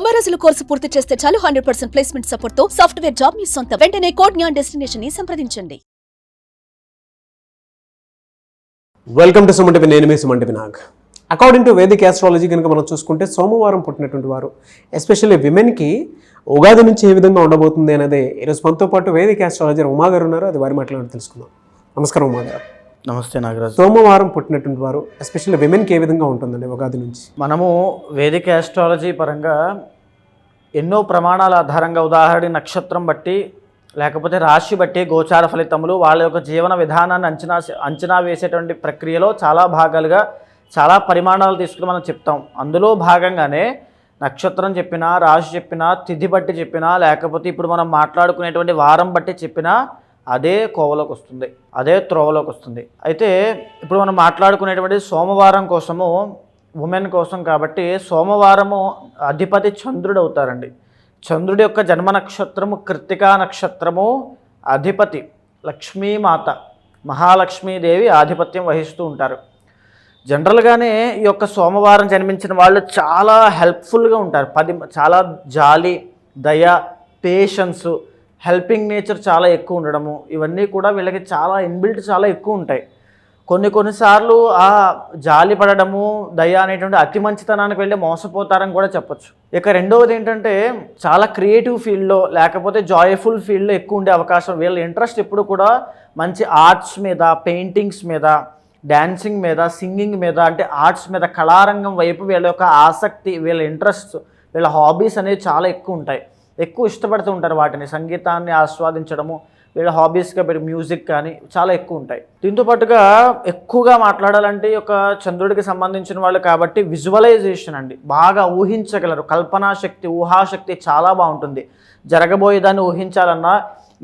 90 రోజుల కోర్సు పూర్తి చేస్తే చాలు 100% ప్లేస్మెంట్ సపోర్ట్ తో సాఫ్ట్వేర్ జాబ్ మీ సొంతం. వెంటనే కోడ్ జ్ఞాన్ డెస్టినేషన్ ని సంప్రదించండి. Welcome to Suman TV. నేను మీ Suman TV Nag. According to Vedic astrology కనుక మనం చూసుకుంటే సోమవారం పుట్టినటువంటి వారు ఎస్పెషల్లీ విమెన్కి ఉగాది నుంచి ఏ విధంగా ఉండబోతుంది అనేది ఈరోజు మనతో పాటు వేదిక్ ఆస్ట్రాలజర్ ఉమా గారు ఉన్నారు. అది వారి మాట్లాడి తెలుసుకుందాం. నమస్కారం ఉమా గారు. నమస్తే నాగరాజ్. సోమవారం పుట్టినటువంటి వారు ఎస్పెషల్లీ విమెన్కి ఏ విధంగా ఉంటుందండి ఉగాది నుంచి? మనము వేదిక ఆస్ట్రాలజీ పరంగా ఎన్నో ప్రమాణాల ఆధారంగా ఉదాహరణ నక్షత్రం బట్టి లేకపోతే రాశి బట్టి గోచార ఫలితములు వాళ్ళ యొక్క జీవన విధానాన్ని అంచనా వేసేటువంటి ప్రక్రియలో చాలా భాగాలుగా చాలా పరిమాణాలు తీసుకుని మనం చెప్తాం. అందులో భాగంగానే నక్షత్రం చెప్పినా, రాశి చెప్పినా, తిథి బట్టి చెప్పినా, లేకపోతే ఇప్పుడు మనం మాట్లాడుకునేటువంటి వారం బట్టి చెప్పినా అదే కోవలోకి వస్తుంది, అదే త్రోవలోకి వస్తుంది. అయితే ఇప్పుడు మనం మాట్లాడుకునేటువంటి సోమవారం కోసము ఉమెన్ కోసం కాబట్టి సోమవారము అధిపతి చంద్రుడు అవుతారండి. చంద్రుడి యొక్క జన్మ నక్షత్రము కృత్తికా నక్షత్రము, అధిపతి లక్ష్మీమాత మహాలక్ష్మీదేవి ఆధిపత్యం వహిస్తూ ఉంటారు. జనరల్గానే ఈ యొక్క సోమవారం జన్మించిన వాళ్ళు చాలా హెల్ప్ఫుల్గా ఉంటారు. చాలా జాలి, దయ, పేషెన్స్, హెల్పింగ్ నేచర్ చాలా ఎక్కువ ఉండడము, ఇవన్నీ కూడా వీళ్ళకి చాలా ఇన్బిల్ట్ చాలా ఎక్కువ ఉంటాయి. కొన్నిసార్లు ఆ జాలి పడడము, దయ అనేటువంటి అతి మంచితనానికి వెళ్ళి మోసపోతారని కూడా చెప్పచ్చు. ఇక రెండవది ఏంటంటే చాలా క్రియేటివ్ ఫీల్డ్లో లేకపోతే జాయ్ఫుల్ ఫీల్డ్లో ఎక్కువ ఉండే అవకాశం. వీళ్ళ ఇంట్రెస్ట్ ఎప్పుడు కూడా మంచి ఆర్ట్స్ మీద, పెయింటింగ్స్ మీద, డ్యాన్సింగ్ మీద, సింగింగ్ మీద, అంటే ఆర్ట్స్ మీద, కళారంగం వైపు వీళ్ళ యొక్క ఆసక్తి, వీళ్ళ ఇంట్రెస్ట్, వీళ్ళ హాబీస్ అనేవి చాలా ఎక్కువ ఉంటాయి. ఎక్కువ ఇష్టపడుతూ ఉంటారు వాటిని, సంగీతాన్ని ఆస్వాదించడము, వీళ్ళ హాబీస్గా పెట్టి మ్యూజిక్ కానీ చాలా ఎక్కువ ఉంటాయి. దీంతో పాటుగా ఎక్కువగా మాట్లాడాలంటే ఒక చంద్రుడికి సంబంధించిన వాళ్ళు కాబట్టి విజువలైజేషన్ అండి, బాగా ఊహించగలరు. కల్పనా శక్తి, ఊహాశక్తి చాలా బాగుంటుంది. జరగబోయేదాన్ని ఊహించాలన్నా,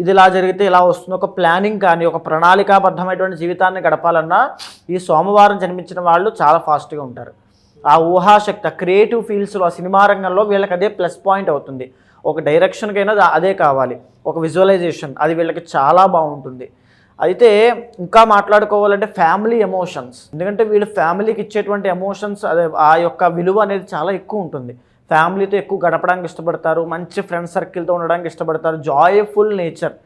ఇది ఇలా జరిగితే ఇలా వస్తుంది, ఒక ప్లానింగ్ కానీ, ఒక ప్రణాళికాబద్ధమైనటువంటి జీవితాన్ని గడపాలన్నా ఈ సోమవారం జన్మించిన వాళ్ళు చాలా ఫాస్ట్గా ఉంటారు. ఆ ఊహాశక్తి, ఆ క్రియేటివ్ ఫీల్డ్స్లో, ఆ సినిమా రంగంలో వీళ్ళకి అదే ప్లస్ పాయింట్ అవుతుంది. ఒక డైరెక్షన్కైనా అదే కావాలి, ఒక విజువలైజేషన్, అది వీళ్ళకి చాలా బాగుంటుంది. అయితే ఇంకా మాట్లాడుకోవాలంటే ఫ్యామిలీ ఎమోషన్స్, ఎందుకంటే వీళ్ళు ఫ్యామిలీకి ఇచ్చేటువంటి ఎమోషన్స్, అదే ఆ యొక్క విలువ అనేది చాలా ఎక్కువ ఉంటుంది. ఫ్యామిలీతో ఎక్కువ గడపడానికి ఇష్టపడతారు, మంచి ఫ్రెండ్ సర్కిల్తో ఉండడానికి ఇష్టపడతారు. జాయ్ఫుల్ నేచర్,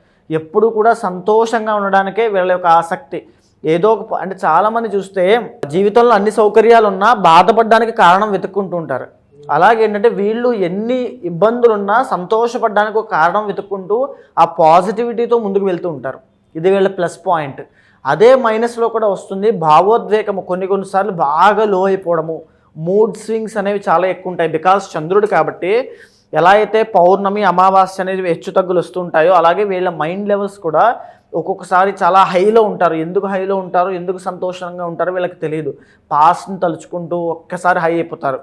ఎప్పుడు కూడా సంతోషంగా ఉండడానికే వీళ్ళ యొక్క ఆసక్తి. ఏదో ఒక అంటే చాలామంది చూస్తే జీవితంలో అన్ని సౌకర్యాలు ఉన్నా బాధపడడానికి కారణం వెతుక్కుంటూ ఉంటారు. అలాగే ఏంటంటే వీళ్ళు ఎన్ని ఇబ్బందులున్నా సంతోషపడడానికి ఒక కారణం వెతుక్కుంటూ ఆ పాజిటివిటీతో ముందుకు వెళ్తూ ఉంటారు. ఇది వీళ్ళ ప్లస్ పాయింట్. అదే మైనస్లో కూడా వస్తుంది భావోద్వేగము. కొన్నిసార్లు బాగా లో అయిపోవడము, మూడ్ స్వింగ్స్ అనేవి చాలా ఎక్కువ ఉంటాయి. బికాజ్ చంద్రుడు కాబట్టి ఎలా అయితే పౌర్ణమి, అమావాస్య అనేది హెచ్చు తగ్గులు వస్తుంటాయో అలాగే వీళ్ళ మైండ్ లెవెల్స్ కూడా ఒక్కొక్కసారి చాలా హైలో ఉంటారు. ఎందుకు హైలో ఉంటారు, ఎందుకు సంతోషంగా ఉంటారో వీళ్ళకి తెలియదు. పాస్ట్ని తలుచుకుంటూ ఒక్కసారి హై అయిపోతారు,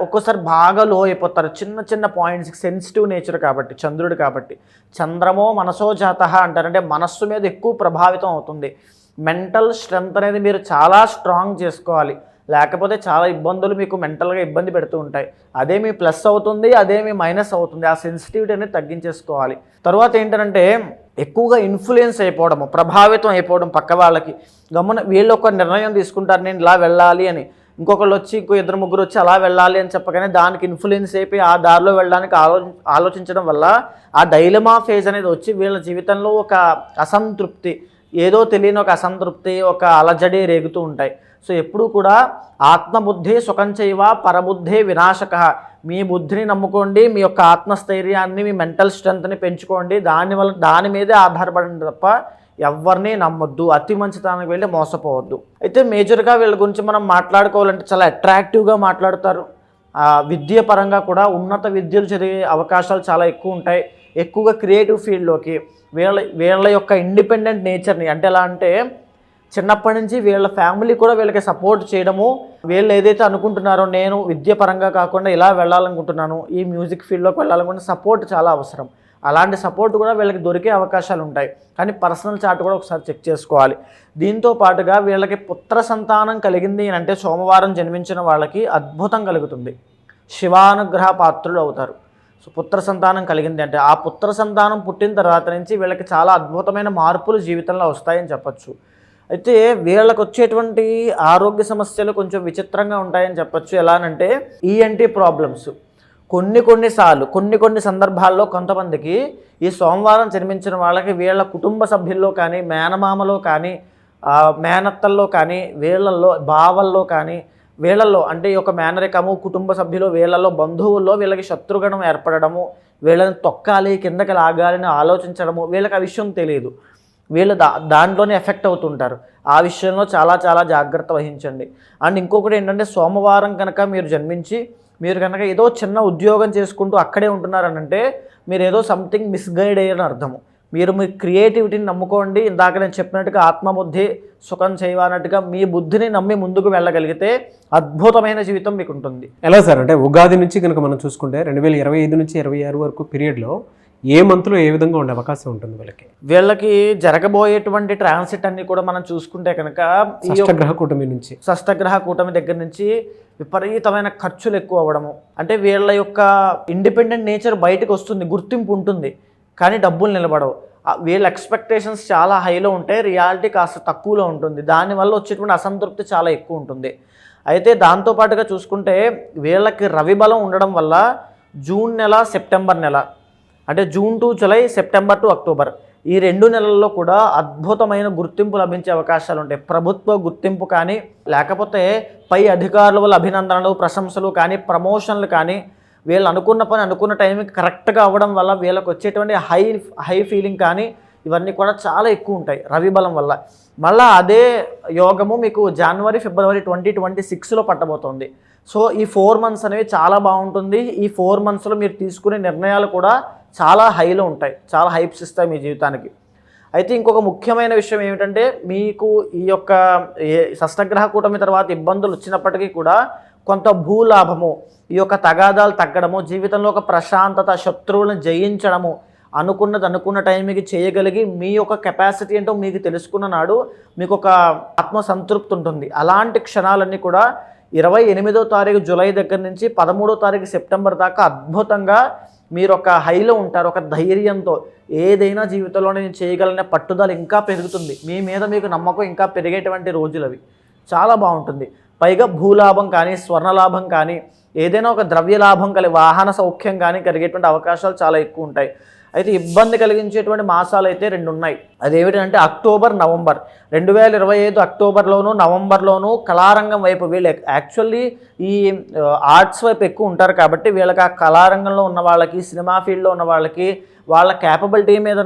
ఒక్కోసారి బాగా లో అయిపోతారు. చిన్న చిన్న పాయింట్స్కి సెన్సిటివ్ నేచర్ కాబట్టి, చంద్రుడు కాబట్టి. చంద్రమో మనసో జాతః అంటారు, అంటే మనస్సు మీద ఎక్కువ ప్రభావితం అవుతుంది. మెంటల్ స్ట్రెంగ్త్ అనేది మీరు చాలా స్ట్రాంగ్ చేసుకోవాలి, లేకపోతే చాలా ఇబ్బందులు మీకు మెంటల్గా ఇబ్బంది పెడుతూ ఉంటాయి. అదే మీ ప్లస్ అవుతుంది, అదే మీ మైనస్ అవుతుంది. ఆ సెన్సిటివిటీ అనేది తగ్గించేసుకోవాలి. తర్వాత ఏంటంటే ఎక్కువగా ఇన్ఫ్లుయెన్స్ అయిపోవడము, ప్రభావితం అయిపోవడం పక్క వాళ్ళకి. గమ్మున వీళ్ళు ఒక నిర్ణయం తీసుకుంటారు, నేను ఇలా వెళ్ళాలి అని. ఇంకొకళ్ళు వచ్చి ఇంకో ఇద్దరు ముగ్గురు వచ్చి అలా వెళ్ళాలి అని చెప్పగానే దానికి ఇన్ఫ్లుయెన్స్ అయిపోయి ఆ దారిలో వెళ్ళడానికి ఆలోచించడం వల్ల ఆ డైలమా ఫేజ్ అనేది వచ్చి వీళ్ళ జీవితంలో ఒక అసంతృప్తి, ఏదో తెలియని ఒక అసంతృప్తి, ఒక అలజడి రేగుతూ ఉంటాయి. సో ఎప్పుడూ కూడా ఆత్మబుద్ధి సుఖంచైవ పరబుద్ధే వినాశక. మీ బుద్ధిని నమ్ముకోండి, మీ యొక్క ఆత్మస్థైర్యాన్ని, మీ మెంటల్ స్ట్రెంగ్త్ని పెంచుకోండి. దాని మీదే ఆధారపడండి తప్ప ఎవరిని నమ్మొద్దు, అతి మంచితనానికి వెళ్ళి మోసపోవద్దు. అయితే మేజర్గా వీళ్ళ గురించి మనం మాట్లాడుకోవాలంటే చాలా అట్రాక్టివ్గా మాట్లాడతారు. విద్య పరంగా కూడా ఉన్నత విద్యలు చదివే అవకాశాలు చాలా ఎక్కువ ఉంటాయి. ఎక్కువగా క్రియేటివ్ ఫీల్డ్లోకి వీళ్ళ యొక్క ఇండిపెండెంట్ నేచర్ని, అంటే ఎలా అంటే చిన్నప్పటి నుంచి వీళ్ళ ఫ్యామిలీ కూడా వీళ్ళకి సపోర్ట్ చేయడము, వీళ్ళు ఏదైతే అనుకుంటున్నారో నేను విద్య పరంగా కాకుండా ఇలా వెళ్ళాలనుకుంటున్నాను, ఈ మ్యూజిక్ ఫీల్డ్లోకి వెళ్ళాలనుకుంటే సపోర్ట్ చాలా అవసరం. అలాంటి సపోర్ట్ కూడా వీళ్ళకి దొరికే అవకాశాలు ఉంటాయి. కానీ పర్సనల్ చార్ట్ కూడా ఒకసారి చెక్ చేసుకోవాలి. దీంతో పాటుగా వీళ్ళకి పుత్ర సంతానం కలిగింది అంటే సోమవారం జన్మించిన వాళ్ళకి అద్భుతం కలుగుతుంది, శివానుగ్రహ పాత్రులు అవుతారు. సో పుత్ర సంతానం కలిగింది అంటే ఆ పుత్ర సంతానం పుట్టిన తర్వాత నుంచి వీళ్ళకి చాలా అద్భుతమైన మార్పులు జీవితంలో వస్తాయని చెప్పచ్చు. అయితే వీళ్ళకి వచ్చేటువంటి ఆరోగ్య సమస్యలు కొంచెం విచిత్రంగా ఉంటాయని చెప్పచ్చు. ఎలానంటే ఈఎన్టీ ప్రాబ్లమ్స్, కొన్ని సందర్భాల్లో కొంతమందికి ఈ సోమవారం జన్మించిన వాళ్ళకి వీళ్ళ కుటుంబ సభ్యుల్లో కానీ, మేనమామలో కానీ, మేనత్తల్లో కానీ, వీళ్ళల్లో బావల్లో కానీ, వీళ్ళల్లో అంటే ఈ యొక్క మేనరికము, కుటుంబ సభ్యులు, వీళ్ళల్లో బంధువుల్లో వీళ్ళకి శత్రుగణం ఏర్పడము, వీళ్ళని తొక్కాలి, కిందకి లాగాలని ఆలోచించడము, వీళ్ళకి ఆ విషయం తెలియదు. వీళ్ళు దాంట్లోనే ఎఫెక్ట్ అవుతుంటారు. ఆ విషయంలో చాలా చాలా జాగ్రత్త వహించండి. అండ్ ఇంకొకటి ఏంటంటే, సోమవారం కనుక మీరు జన్మించి మీరు కనుక ఏదో చిన్న ఉద్యోగం చేసుకుంటూ అక్కడే ఉంటున్నారనంటే మీరు ఏదో సంథింగ్ మిస్గైడ్ అయ్యారని అర్థము. మీరు మీ క్రియేటివిటీని నమ్ముకోండి. ఇందాక నేను చెప్పినట్టుగా ఆత్మబుద్ధి సుఖం చేయవన్నట్టుగా మీ బుద్ధిని నమ్మి ముందుకు వెళ్ళగలిగితే అద్భుతమైన జీవితం మీకు ఉంటుంది. ఎలా సార్ అంటే ఉగాది నుంచి కనుక మనం చూసుకుంటే 2025 నుంచి 26 వరకు పీరియడ్లో ఏ మంత్లో ఏ విధంగా ఉండే అవకాశం ఉంటుంది వీళ్ళకి జరగబోయేటువంటి ట్రాన్సిట్ అన్ని కూడా మనం చూసుకుంటే కనుక షష్టగ్రహ కూటమి దగ్గర నుంచి విపరీతమైన ఖర్చులు ఎక్కువ అవ్వడము, అంటే వీళ్ళ యొక్క ఇండిపెండెంట్ నేచర్ బయటకు వస్తుంది, గుర్తింపు ఉంటుంది, కానీ డబ్బులు నిలబడవు. వీళ్ళ ఎక్స్పెక్టేషన్స్ చాలా హైలో ఉంటాయి, రియాలిటీ కాస్త తక్కువలో ఉంటుంది. దానివల్ల వచ్చేటువంటి అసంతృప్తి చాలా ఎక్కువ ఉంటుంది. అయితే దాంతోపాటుగా చూసుకుంటే వీళ్ళకి రవి బలం ఉండడం వల్ల జూన్ నెల, సెప్టెంబర్ నెల, అంటే June to July, September to October, ఈ 2 నెలల్లో కూడా అద్భుతమైన గుర్తింపు లభించే అవకాశాలు ఉంటాయి. ప్రభుత్వ గుర్తింపు కానీ, లేకపోతే పై అధికారుల వల్ల అభినందనలు, ప్రశంసలు కానీ, ప్రమోషన్లు కానీ, వీళ్ళు అనుకున్న పని అనుకున్న టైంకి కరెక్ట్గా అవ్వడం వల్ల వీళ్ళకి వచ్చేటువంటి హై ఫీలింగ్ కానీ, ఇవన్నీ కూడా చాలా ఎక్కువ ఉంటాయి రవి బలం వల్ల. మళ్ళీ అదే యోగము మీకు జనవరి, ఫిబ్రవరి 2026లో పట్టబోతోంది. సో ఈ 4 మంత్స్ అనేవి చాలా బాగుంటుంది. ఈ 4 మంత్స్లో మీరు తీసుకునే నిర్ణయాలు కూడా చాలా హైలో ఉంటాయి, చాలా హైప్స్ ఇస్తాయి మీ జీవితానికి. అయితే ఇంకొక ముఖ్యమైన విషయం ఏమిటంటే, మీకు ఈ యొక్క షష్టగ్రహ కూటమి తర్వాత ఇబ్బందులు వచ్చినప్పటికీ కూడా కొంత భూలాభము, ఈ యొక్క తగాదాలు తగ్గడము, జీవితంలో ఒక ప్రశాంతత, శత్రువులను జయించడము, అనుకున్నది అనుకున్న టైంకి చేయగలిగి మీ యొక్క కెపాసిటీ ఏంటో మీకు తెలుసుకున్న నాడు మీకు ఒక ఆత్మసంతృప్తి ఉంటుంది. అలాంటి క్షణాలన్నీ కూడా 28వ తారీఖు జూలై దగ్గర నుంచి 13వ తారీఖు సెప్టెంబర్ దాకా అద్భుతంగా మీరు ఒక హైలో ఉంటారు. ఒక ధైర్యంతో ఏదైనా జీవితంలో నేను చేయగలనే పట్టుదల ఇంకా పెరుగుతుంది. మీ మీద మీకు నమ్మకం ఇంకా పెరిగేటువంటి రోజులు అవి. చాలా బాగుంటుంది. పైగా భూలాభం కానీ, స్వర్ణలాభం కానీ, ఏదైనా ఒక ద్రవ్య లాభం వాహన సౌఖ్యం కానీ కలిగేటువంటి అవకాశాలు చాలా ఎక్కువ ఉంటాయి. అయితే ఇబ్బంది కలిగించేటువంటి మాసాలు అయితే 2 ఉన్నాయి. అదేమిటంటే అక్టోబర్, నవంబర్. 2025 అక్టోబర్లోను, నవంబర్లోను కళారంగం వైపు వీళ్ళు యాక్చువల్లీ ఈ ఆర్ట్స్ వైపు ఎక్కువ ఉంటారు కాబట్టి వీళ్ళకి ఆ కళారంగంలో ఉన్న వాళ్ళకి, సినిమా ఫీల్డ్లో ఉన్న వాళ్ళకి, వాళ్ళ క్యాపబిలిటీ మీద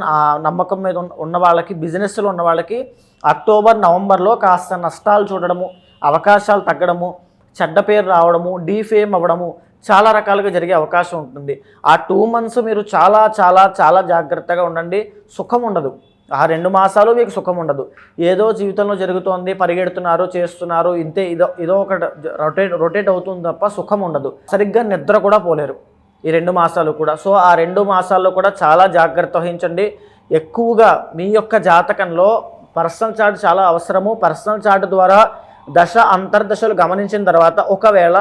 నమ్మకం మీద ఉన్న వాళ్ళకి, బిజినెస్లో ఉన్న వాళ్ళకి అక్టోబర్, నవంబర్లో కాస్త నష్టాలు చూడడము, అవకాశాలు తగ్గడము, చెడ్డ పేరు రావడము, డీఫేమ్ అవ్వడము చాలా రకాలుగా జరిగే అవకాశం ఉంటుంది. ఆ 2 మంత్స్ మీరు చాలా చాలా చాలా జాగ్రత్తగా ఉండండి. సుఖం ఉండదు. ఆ 2 మాసాలు మీకు సుఖం ఉండదు. ఏదో జీవితంలో జరుగుతోంది, పరిగెడుతున్నారు, చేస్తున్నారు, ఇంతే ఇదో ఒక రొటేట్ అవుతుంది తప్ప సుఖం ఉండదు. సరిగ్గా నిద్ర కూడా పోలేరు ఈ 2 మాసాలు కూడా. సో ఆ 2 మాసాల్లో కూడా చాలా జాగ్రత్త వహించండి. ఎక్కువగా మీ యొక్క జాతకంలో పర్సనల్ చార్ట్ చాలా అవసరము. పర్సనల్ చార్ట్ ద్వారా దశ అంతర్దశలు గమనించిన తర్వాత ఒకవేళ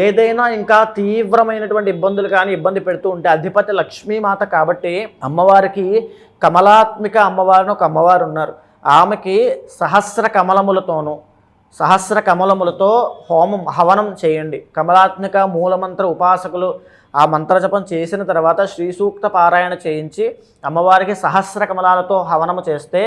ఏదైనా ఇంకా తీవ్రమైనటువంటి ఇబ్బందులు కానీ ఇబ్బంది పెడుతూ ఉంటే, అధిపతి లక్ష్మీమాత కాబట్టి అమ్మవారికి కమలాత్మిక అమ్మవారిని ఒక అమ్మవారు ఉన్నారు. ఆమెకి సహస్ర కమలములతో హవనం చేయండి. కమలాత్మిక మూలమంత్ర ఉపాసకులు ఆ మంత్రజపం చేసిన తర్వాత శ్రీ సూక్త పారాయణ చేయించి అమ్మవారికి సహస్ర కమలాలతో హవనము చేస్తే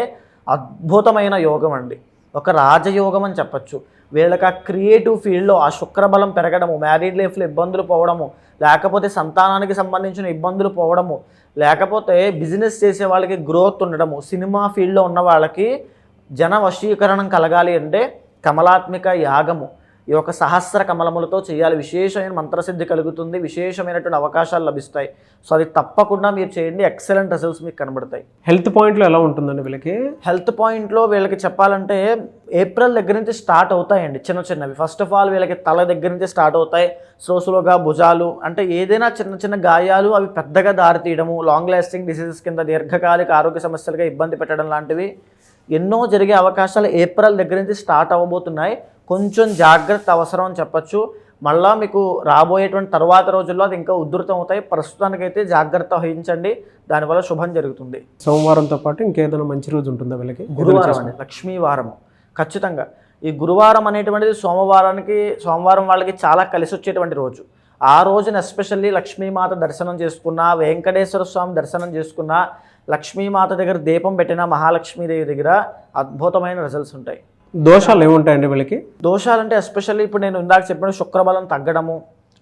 అద్భుతమైన యోగం అండి. ఒక రాజయోగం అని చెప్పచ్చు. వీళ్ళకి ఆ క్రియేటివ్ ఫీల్డ్లో ఆ శుక్రబలం పెరగడము, మ్యారీడ్ లైఫ్లో ఇబ్బందులు పోవడము, లేకపోతే సంతానానికి సంబంధించిన ఇబ్బందులు పోవడము, లేకపోతే బిజినెస్ చేసే వాళ్ళకి గ్రోత్ ఉండడము, సినిమా ఫీల్డ్లో ఉన్న వాళ్ళకి జన వశీకరణం కలగాలి అంటే కమలాత్మిక యాగము, ఈ యొక్క సహస్ర కమలములతో చేయాలి. విశేషమైన మంత్రసిద్ధి కలుగుతుంది, విశేషమైనటువంటి అవకాశాలు లభిస్తాయి. సో అది తప్పకుండా మీరు చేయండి, ఎక్సలెంట్ రిజల్ట్స్ మీకు కనబడతాయి. హెల్త్ పాయింట్లో ఎలా ఉంటుందండి వీళ్ళకి? హెల్త్ పాయింట్లో వీళ్ళకి చెప్పాలంటే ఏప్రిల్ దగ్గర నుంచి స్టార్ట్ అవుతాయండి చిన్నవి. ఫస్ట్ ఆఫ్ ఆల్ వీళ్ళకి తల దగ్గర నుంచి స్టార్ట్ అవుతాయి, స్లోగా భుజాలు, అంటే ఏదైనా చిన్న గాయాలు అవి పెద్దగా దారితీయడము, లాంగ్ లాస్టింగ్ డిసీజెస్ కింద దీర్ఘకాలిక ఆరోగ్య సమస్యలుగా ఇబ్బంది పెట్టడం లాంటివి ఎన్నో జరిగే అవకాశాలు ఏప్రిల్ దగ్గర నుంచి స్టార్ట్ అవ్వబోతున్నాయి. కొంచెం జాగ్రత్త అవసరం అని చెప్పచ్చు. మళ్ళీ మీకు రాబోయేటువంటి తర్వాత రోజుల్లో అది ఇంకా ఉధృతం అవుతాయి. ప్రస్తుతానికైతే జాగ్రత్త వహించండి, దానివల్ల శుభం జరుగుతుంది. సోమవారంతో పాటు ఇంకేదైనా మంచి రోజు ఉంటుందా వీళ్ళకి? గురువారం అండి, లక్ష్మీవారం. ఖచ్చితంగా ఈ గురువారం అనేటువంటిది సోమవారం వాళ్ళకి చాలా కలిసి వచ్చేటువంటి రోజు. ఆ రోజున ఎస్పెషల్లీ లక్ష్మీమాత దర్శనం చేసుకున్నా, వెంకటేశ్వర స్వామి దర్శనం చేసుకున్నా, లక్ష్మీమాత దగ్గర దీపం పెట్టిన, మహాలక్ష్మీదేవి దగ్గర అద్భుతమైన రిజల్ట్స్ ఉంటాయి. దోషాలు ఏముంటాయండి వీళ్ళకి? దోషాలంటే ఎస్పెషల్లీ ఇప్పుడు నేను ఇందాక చెప్పిన శుక్రబలం తగ్గడము,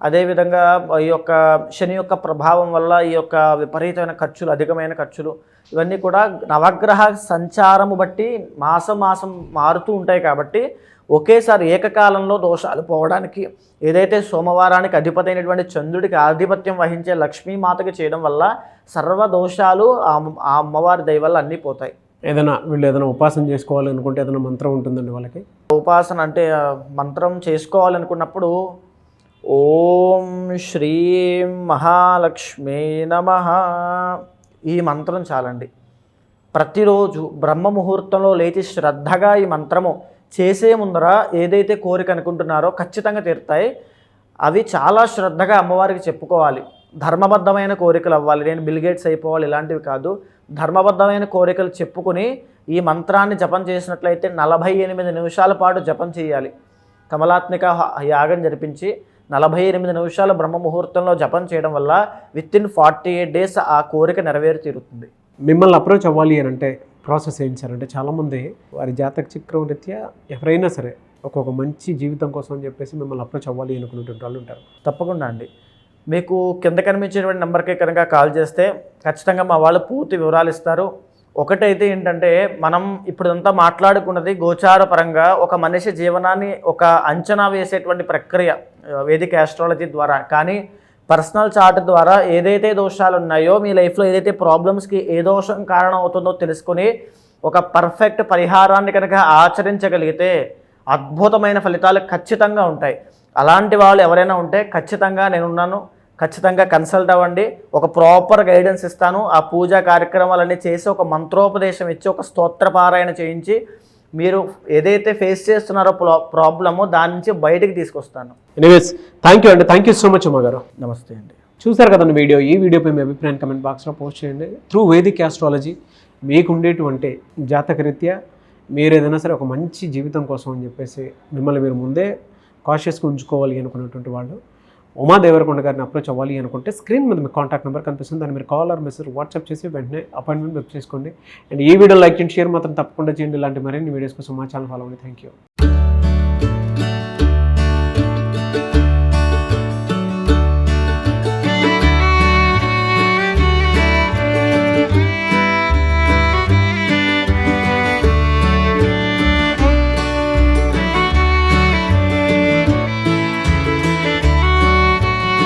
అదేవిధంగా ఈ యొక్క శని యొక్క ప్రభావం వల్ల ఈ యొక్క విపరీతమైన ఖర్చులు, అధికమైన ఖర్చులు, ఇవన్నీ కూడా నవగ్రహ సంచారము బట్టి మాసం మాసం మారుతూ ఉంటాయి. కాబట్టి ఒకేసారి ఏకకాలంలో దోషాలు పోవడానికి ఏదైతే సోమవారానికి అధిపతి అయినటువంటి చంద్రుడికి ఆధిపత్యం వహించే లక్ష్మీమాతకి చేయడం వల్ల సర్వ దోషాలు ఆ అమ్మవారి దయ వల్ల అన్నీ పోతాయి. వీళ్ళు ఏదైనా ఉపాసన చేసుకోవాలనుకుంటే ఏదైనా మంత్రం ఉంటుందండి వాళ్ళకి? ఉపాసన అంటే మంత్రం చేసుకోవాలనుకున్నప్పుడు ఓం శ్రీం మహాలక్ష్మీ నమః ఈ మంత్రం చాలండి. ప్రతిరోజు బ్రహ్మ ముహూర్తంలో లేచి శ్రద్ధగా ఈ మంత్రము చేసే ముందర ఏదైతే కోరిక అనుకుంటున్నారో ఖచ్చితంగా తీరుతాయి. అవి చాలా శ్రద్ధగా అమ్మవారికి చెప్పుకోవాలి. ధర్మబద్ధమైన కోరికలు అవ్వాలి. నేను బిల్గేట్స్ అయిపోవాలి ఇలాంటివి కాదు. ధర్మబద్ధమైన కోరికలు చెప్పుకుని ఈ మంత్రాన్ని జపం చేసినట్లయితే 48 నిమిషాల పాటు జపం చేయాలి. కమలాత్మిక యాగం జరిపించి 48 నిమిషాలు బ్రహ్మ ముహూర్తంలో జపం చేయడం వల్ల విత్ ఇన్ 48 డేస్ ఆ కోరిక నెరవేరి తీరుతుంది. మిమ్మల్ని అప్రోచ్ అవ్వాలి అని అంటే ప్రాసెస్ ఏంటి సార్? అంటే చాలామంది వారి జాతక చక్రం రీత్యా ఎవరైనా సరే ఒక్కొక్క మంచి జీవితం కోసం అని చెప్పేసి మిమ్మల్ని అప్రోచ్ అవ్వాలి అనుకునేటువంటి వాళ్ళు ఉంటారు. తప్పకుండా అండి. మీకు కింద కనిపించేటువంటి నెంబర్కి కనుక కాల్ చేస్తే ఖచ్చితంగా మా వాళ్ళు పూర్తి వివరాలు ఇస్తారు. ఒకటైతే ఏంటంటే మనం ఇప్పుడంతా మాట్లాడుకున్నది గోచార పరంగా ఒక మనిషి జీవనాన్ని ఒక అంచనా వేసేటువంటి ప్రక్రియ వేదిక ఆస్ట్రాలజీ ద్వారా. కానీ పర్సనల్ చార్ట్ ద్వారా ఏదైతే దోషాలు ఉన్నాయో, మీ లైఫ్లో ఏదైతే ప్రాబ్లమ్స్కి ఏ దోషం కారణం అవుతుందో తెలుసుకొని ఒక పర్ఫెక్ట్ పరిహారాన్ని కనుక ఆచరించగలిగితే అద్భుతమైన ఫలితాలు ఖచ్చితంగా ఉంటాయి. అలాంటి వాళ్ళు ఎవరైనా ఉంటే ఖచ్చితంగా నేనున్నాను. ఖచ్చితంగా కన్సల్ట్ అవ్వండి. ఒక ప్రాపర్ గైడెన్స్ ఇస్తాను. ఆ పూజా కార్యక్రమాలన్నీ చేసి ఒక మంత్రోపదేశం ఇచ్చి ఒక స్తోత్రపారాయణ చేయించి మీరు ఏదైతే ఫేస్ చేస్తున్నారో ప్రాబ్లమో దాని నుంచి బయటికి తీసుకొస్తాను. ఎనీవేస్ థ్యాంక్ యూ అండి. థ్యాంక్ యూ సో మచ్ అమ్మగారు. నమస్తే అండి. చూసారు కదండి వీడియో. ఈ వీడియోపై మీ అభిప్రాయం కమెంట్ బాక్స్లో పోస్ట్ చేయండి. త్రూ వేదిక్ ఆస్ట్రాలజీ మీకు ఉండేటువంటి జాతకరీత్యా మీరు ఏదైనా సరే ఒక మంచి జీవితం కోసం అని చెప్పేసి మిమ్మల్ని మీరు ముందే కాషియస్గా ఉంచుకోవాలి అనుకున్నటువంటి వాళ్ళు ఉమా దేవరకొండ గారిని అప్రోచ్ అవ్వాలి అనుకుంటే స్క్రీన్ మీద మీ కాంటాక్ట్ నెంబర్ కనిపిస్తుంది. దాన్ని మీరు కాల్ ఆర్ మెసేజ్ వాట్సాప్ చేసి వెంటనే అపాయింట్మెంట్ బుక్ చేసుకోండి. అండ్ ఈ వీడియో లైక్ చేయండి, షేర్ మాత్రం తప్పకుండా చేయండి. ఇలాంటి మరిన్ని వీడియోస్ కోసం మా ఛానల్ ఫాలో అవ్వండి. Thank you.